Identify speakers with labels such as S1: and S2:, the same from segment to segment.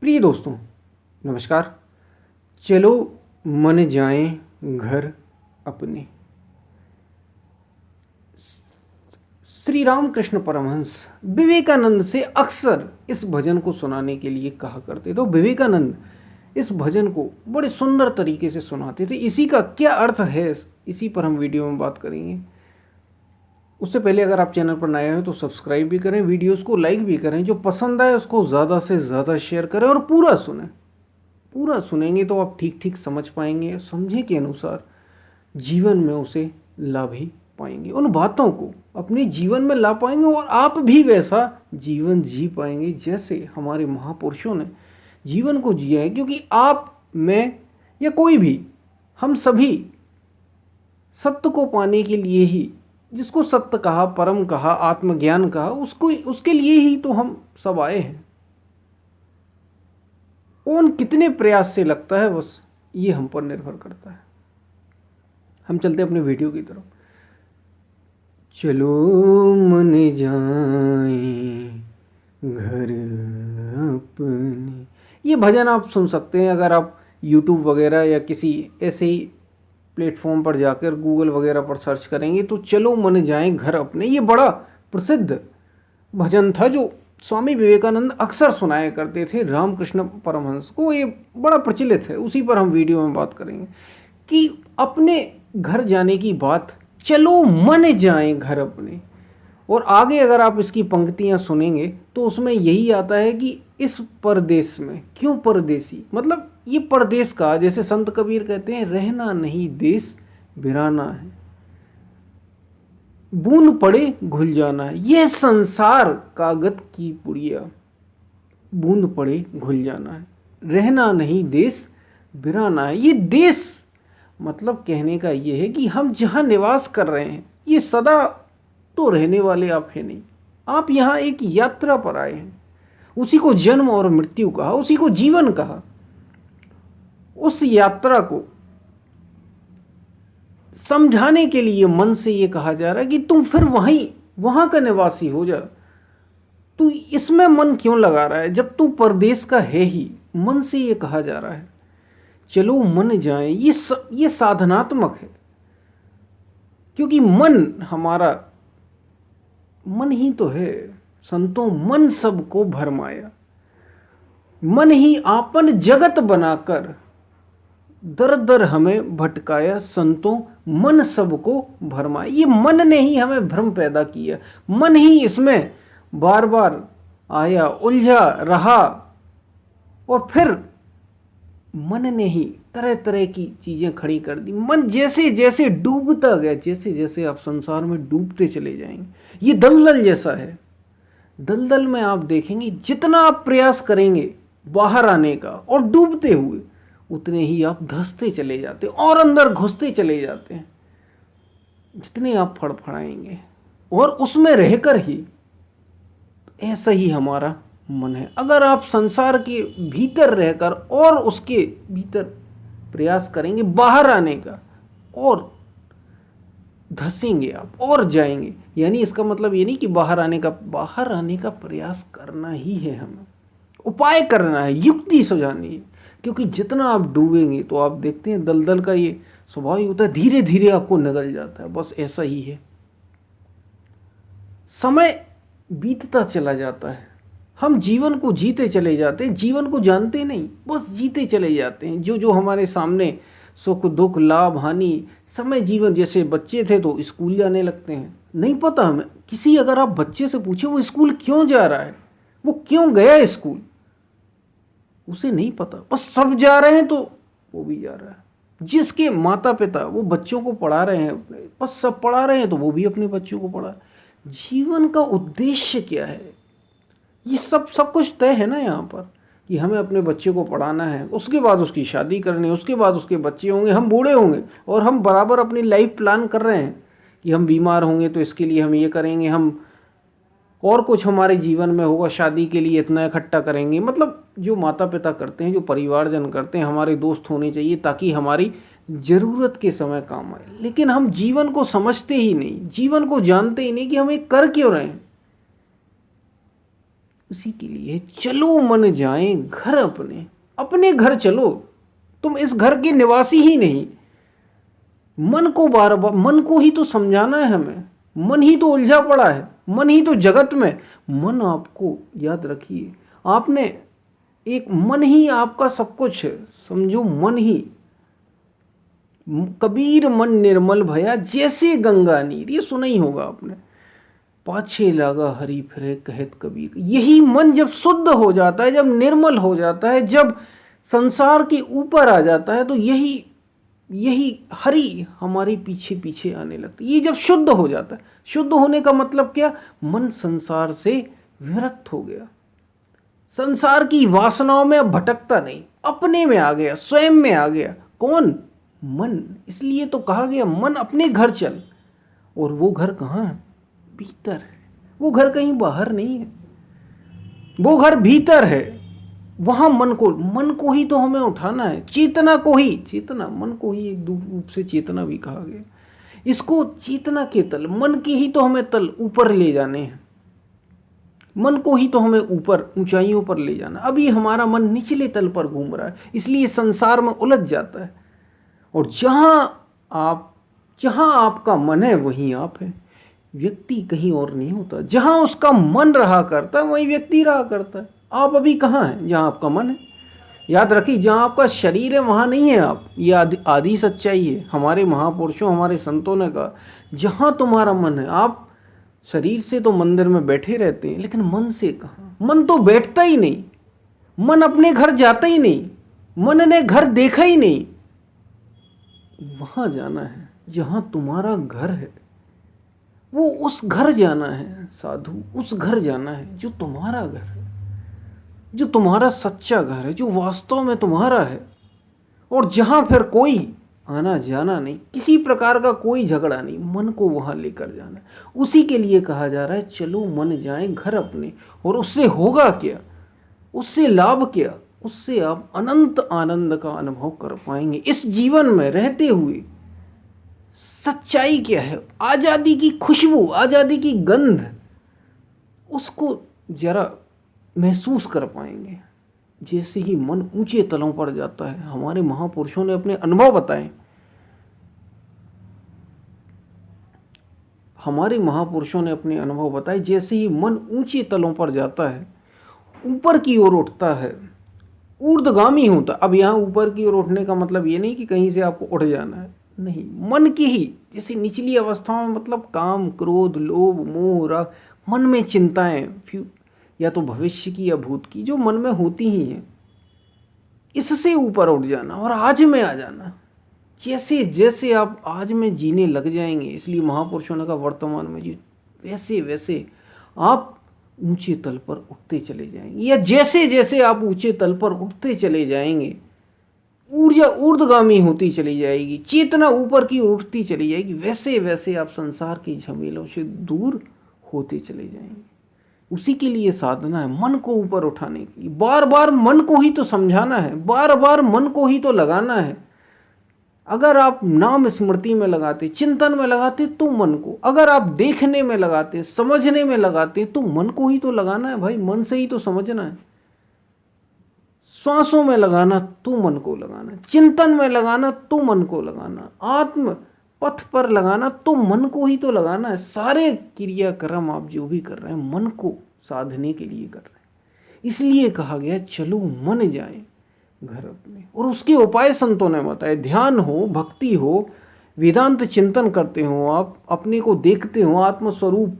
S1: प्रिय दोस्तों, नमस्कार। चलो मन जाएं घर अपने। श्री रामकृष्ण परमहंस विवेकानंद से अक्सर इस भजन को सुनाने के लिए कहा करते थे। विवेकानंद इस भजन को बड़े सुंदर तरीके से सुनाते थे। इसी का क्या अर्थ है, इसी पर हम वीडियो में बात करेंगे। उससे पहले अगर आप चैनल पर नए हैं तो सब्सक्राइब भी करें, वीडियोस को लाइक भी करें, जो पसंद आए उसको ज़्यादा से ज़्यादा शेयर करें और पूरा सुनें। पूरा सुनेंगे तो आप ठीक ठीक समझ पाएंगे, समझे के अनुसार जीवन में उसे ला भी पाएंगे, उन बातों को अपने जीवन में ला पाएंगे और आप भी वैसा जीवन जी पाएंगे जैसे हमारे महापुरुषों ने जीवन को जिया है। क्योंकि आप, मैं या कोई भी, हम सभी सत्य को पाने के लिए ही, जिसको सत्य कहा, परम कहा, आत्मज्ञान कहा, उसके लिए ही तो हम सब आए हैं। कौन कितने प्रयास से लगता है, बस ये हम पर निर्भर करता है। हम चलते अपने वीडियो की तरफ। चलो मन जाए घर अपने, ये भजन आप सुन सकते हैं अगर आप YouTube वगैरह या किसी ऐसे ही प्लेटफॉर्म पर जाकर गूगल वगैरह पर सर्च करेंगे तो चलो मन जाए घर अपने, ये बड़ा प्रसिद्ध भजन था जो स्वामी विवेकानंद अक्सर सुनाया करते थे रामकृष्ण परमहंस को। ये बड़ा प्रचलित है, उसी पर हम वीडियो में बात करेंगे कि अपने घर जाने की बात, चलो मन जाए घर अपने। और आगे अगर आप इसकी पंक्तियां सुनेंगे तो उसमें यही आता है कि इस परदेश में क्यों परदेसी, मतलब ये परदेश का, जैसे संत कबीर कहते हैं, रहना नहीं देश बिराना है, बूंद पड़े घुल जाना है, यह संसार कागज की पुड़िया, बूंद पड़े घुल जाना है, रहना नहीं देश बिराना है। ये देश मतलब कहने का ये है कि हम जहाँ निवास कर रहे हैं ये सदा तो रहने वाले आप हैं नहीं, आप यहाँ एक यात्रा पर आए हैं। उसी को जन्म और मृत्यु कहा, उसी को जीवन कहा। उस यात्रा को समझाने के लिए मन से ये कहा जा रहा है कि तुम फिर वहां का निवासी हो जा। तू इसमें मन क्यों लगा रहा है जब तू परदेश का है ही। मन से ये कहा जा रहा है चलो मन जाए, ये साधनात्मक है। क्योंकि मन हमारा, मन ही तो है संतों, मन सबको भरमाया, मन ही आपन जगत बनाकर दर दर हमें भटकाया संतों, मन सबको भरमाया। ये मन ने ही हमें भ्रम पैदा किया, मन ही इसमें बार बार आया, उलझा रहा, और फिर मन ने ही तरह तरह की चीजें खड़ी कर दी। मन जैसे जैसे डूबता गया, जैसे जैसे आप संसार में डूबते चले जाएंगे, ये दलदल जैसा है। दलदल में आप देखेंगे जितना आप प्रयास करेंगे बाहर आने का और डूबते हुए, उतने ही आप धंसते चले जाते और अंदर घुसते चले जाते हैं। जितने आप फड़फड़ाएंगे और उसमें रहकर ही, ऐसा ही हमारा मन है। अगर आप संसार के भीतर रहकर और उसके भीतर प्रयास करेंगे बाहर आने का, और धंसेंगे आप और जाएंगे। यानी इसका मतलब ये नहीं कि बाहर आने का प्रयास करना ही है, हमें उपाय करना है, युक्ति सुझानी है। क्योंकि जितना आप डूबेंगे तो आप देखते हैं दलदल का ये स्वभाव ही होता है, धीरे धीरे आपको निगल जाता है। बस ऐसा ही है, समय बीतता चला जाता है, हम जीवन को जीते चले जाते हैं, जीवन को जानते नहीं, बस जीते चले जाते हैं। जो जो हमारे सामने सुख दुख लाभ हानि, समय जीवन, जैसे बच्चे थे तो स्कूल जाने लगते हैं, नहीं पता हमें। किसी अगर आप बच्चे से पूछे वो स्कूल क्यों जा रहा है, वो क्यों गया स्कूल, उसे नहीं पता। बस सब जा रहे हैं तो वो भी जा रहा है। जिसके माता पिता वो बच्चों को पढ़ा रहे हैं, बस सब पढ़ा रहे हैं तो वो भी अपने बच्चों को पढ़ा। जीवन का उद्देश्य क्या है, ये सब कुछ तय है ना यहाँ पर, कि हमें अपने बच्चे को पढ़ाना है, उसके बाद उसकी शादी करनी है, उसके बाद उसके बच्चे होंगे, हम बूढ़े होंगे, और हम बराबर अपनी लाइफ प्लान कर रहे हैं कि हम बीमार होंगे तो इसके लिए हम ये करेंगे, हम और कुछ हमारे जीवन में होगा, शादी के लिए इतना इकट्ठा करेंगे। मतलब जो माता पिता करते हैं, जो परिवारजन करते हैं, हमारे दोस्त होने चाहिए ताकि हमारी ज़रूरत के समय काम आए। लेकिन हम जीवन को समझते ही नहीं, जीवन को जानते ही नहीं कि हम ये कर क्यों रहे हैं। उसी के लिए चलो मन जाए घर अपने, अपने घर चलो। तुम इस घर के निवासी ही नहीं। मन को बार बार, मन को ही तो समझाना है हमें। मन ही तो उलझा पड़ा है, मन ही तो जगत में। मन आपको याद रखिए, आपने एक मन ही आपका सब कुछ है, समझो मन ही। कबीर मन निर्मल भया जैसे गंगा नीर, ये सुना ही होगा आपने। पाछे लागा हरि फिरे कहत कबीर। यही मन जब शुद्ध हो जाता है, जब निर्मल हो जाता है, जब संसार के ऊपर आ जाता है, तो यही हरि हमारे पीछे पीछे आने लगता है। ये जब शुद्ध हो जाता है, शुद्ध होने का मतलब क्या? मन संसार से विरक्त हो गया, संसार की वासनाओं में अब भटकता नहीं, अपने में आ गया, स्वयं में आ गया। कौन? मन। इसलिए तो कहा गया मन अपने घर चल। और वो घर कहाँ है? भीतर है। वो घर कहीं बाहर नहीं है, वो घर भीतर है। वहां मन को ही तो हमें उठाना है, चेतना को ही। चेतना, मन को ही एक रूप से चेतना भी कहा गया। इसको चेतना के तल, मन के ही तो हमें तल ऊपर ले जाने हैं। मन को ही तो हमें ऊपर ऊंचाइयों पर ले जाना। अभी हमारा मन निचले तल पर घूम रहा है, इसलिए संसार में उलझ जाता है। और जहां आपका मन है वहीं आप है। व्यक्ति कहीं और नहीं होता। जहां उसका मन रहा करता है वहीं व्यक्ति रहा करता है। आप अभी कहाँ हैं? जहां आपका मन है। याद रखिए, जहां आपका शरीर है वहां नहीं है आप। ये आदि सच्चाई है। हमारे महापुरुषों, हमारे संतों ने कहा, जहां तुम्हारा मन है। आप शरीर से तो मंदिर में बैठे रहते हैं, लेकिन मन से कहाँ? मन तो बैठता ही नहीं, मन अपने घर जाता ही नहीं, मन ने घर देखा ही नहीं। वहां जाना है जहां तुम्हारा घर है। वो उस घर जाना है साधु, उस घर जाना है जो तुम्हारा घर है, जो तुम्हारा सच्चा घर है, जो वास्तव में तुम्हारा है। और जहां फिर कोई आना जाना नहीं, किसी प्रकार का कोई झगड़ा नहीं, मन को वहां लेकर जाना है। उसी के लिए कहा जा रहा है चलो मन जाए घर अपने। और उससे होगा क्या? उससे लाभ क्या? उससे आप अनंत आनंद का अनुभव कर पाएंगे इस जीवन में रहते हुए। सच्चाई क्या है? आजादी की खुशबू, आजादी की गंध, उसको जरा महसूस कर पाएंगे। जैसे ही मन ऊंचे तलों पर जाता है, हमारे महापुरुषों ने अपने अनुभव बताए। हमारे महापुरुषों ने अपने अनुभव बताए। जैसे ही मन ऊंचे तलों पर जाता है, ऊपर की ओर उठता है, ऊर्ध्वगामी होता। अब यहाँ ऊपर की ओर उठने का मतलब ये नहीं कि कहीं से आपको उठ जाना है, नहीं। मन की ही जैसे निचली अवस्थाओं में, मतलब काम, क्रोध, लोभ, मोह, राग, मन में चिंताएं, या तो भविष्य की या भूत की, जो मन में होती ही हैं, इससे ऊपर उठ जाना और आज में आ जाना। जैसे जैसे आप आज में जीने लग जाएंगे, इसलिए महापुरुषों ने कहा वर्तमान में जी, वैसे वैसे आप ऊंचे तल पर उठते चले जाएंगे। या जैसे जैसे आप ऊंचे तल पर उठते चले जाएंगे, ऊर्जा ऊर्ध्वगामी होती चली जाएगी, चेतना ऊपर की उठती चली जाएगी। वैसे वैसे आप संसार की झमेलों से दूर होते चले जाएंगे। उसी के लिए साधना है, मन को ऊपर उठाने की। बार बार मन को ही तो समझाना है, बार बार मन को ही तो लगाना है। अगर आप नाम स्मृति में लगाते, चिंतन में लगाते, तो मन को, अगर आप देखने में लगाते, समझने में लगाते, तो मन को ही तो लगाना है भाई। मन से ही तो समझना है। श्वासों में लगाना तो मन को लगाना, चिंतन में लगाना तो मन को लगाना, आत्म पथ पर लगाना तो मन को ही तो लगाना है। सारे क्रियाक्रम आप जो भी कर रहे हैं, मन को साधने के लिए कर रहे हैं। इसलिए कहा गया चलो मन जाए घर अपने। और उसके उपाय संतों ने बताए। ध्यान हो, भक्ति हो, वेदांत चिंतन करते हो, आप अपने को देखते हो, आत्मस्वरूप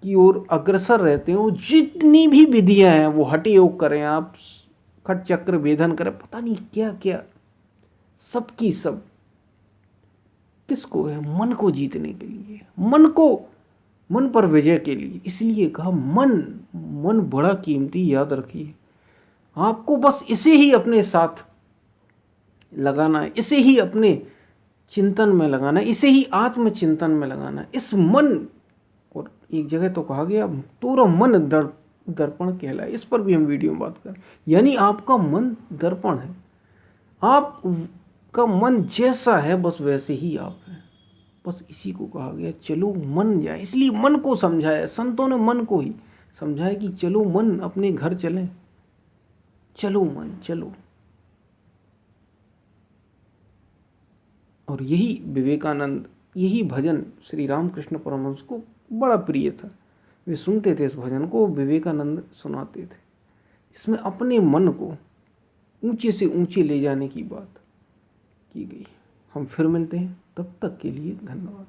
S1: की ओर अग्रसर रहते हो। जितनी भी विधियां हैं, वो हठ योग करें आप, खट चक्र वेदन करें, पता नहीं क्या क्या, सबकी सब किसको है? मन को जीतने के लिए, मन पर विजय के लिए। इसलिए कहा मन बड़ा कीमती, याद रखिए। आपको बस इसे ही अपने साथ लगाना है, इसे ही अपने चिंतन में लगाना है, इसे ही आत्मचिंतन में लगाना है। इस मन, और एक जगह तो कहा गया तोरा मन दर्पण कहलाए। इस पर भी हम वीडियो में बात करें। यानी आपका मन दर्पण है, आपका मन जैसा है बस वैसे ही आप हैं। बस इसी को कहा गया चलो मन जाए। इसलिए मन को समझाया संतों ने, मन को ही समझाए कि चलो मन अपने घर चलें, चलो मन चलो। और यही विवेकानंद, यही भजन श्री रामकृष्ण परमहंस को बड़ा प्रिय था। वे सुनते थे इस भजन को, विवेकानंद सुनाते थे। इसमें अपने मन को ऊंचे से ऊंचे ले जाने की बात की गई। हम फिर मिलते हैं, तब तक के लिए धन्यवाद।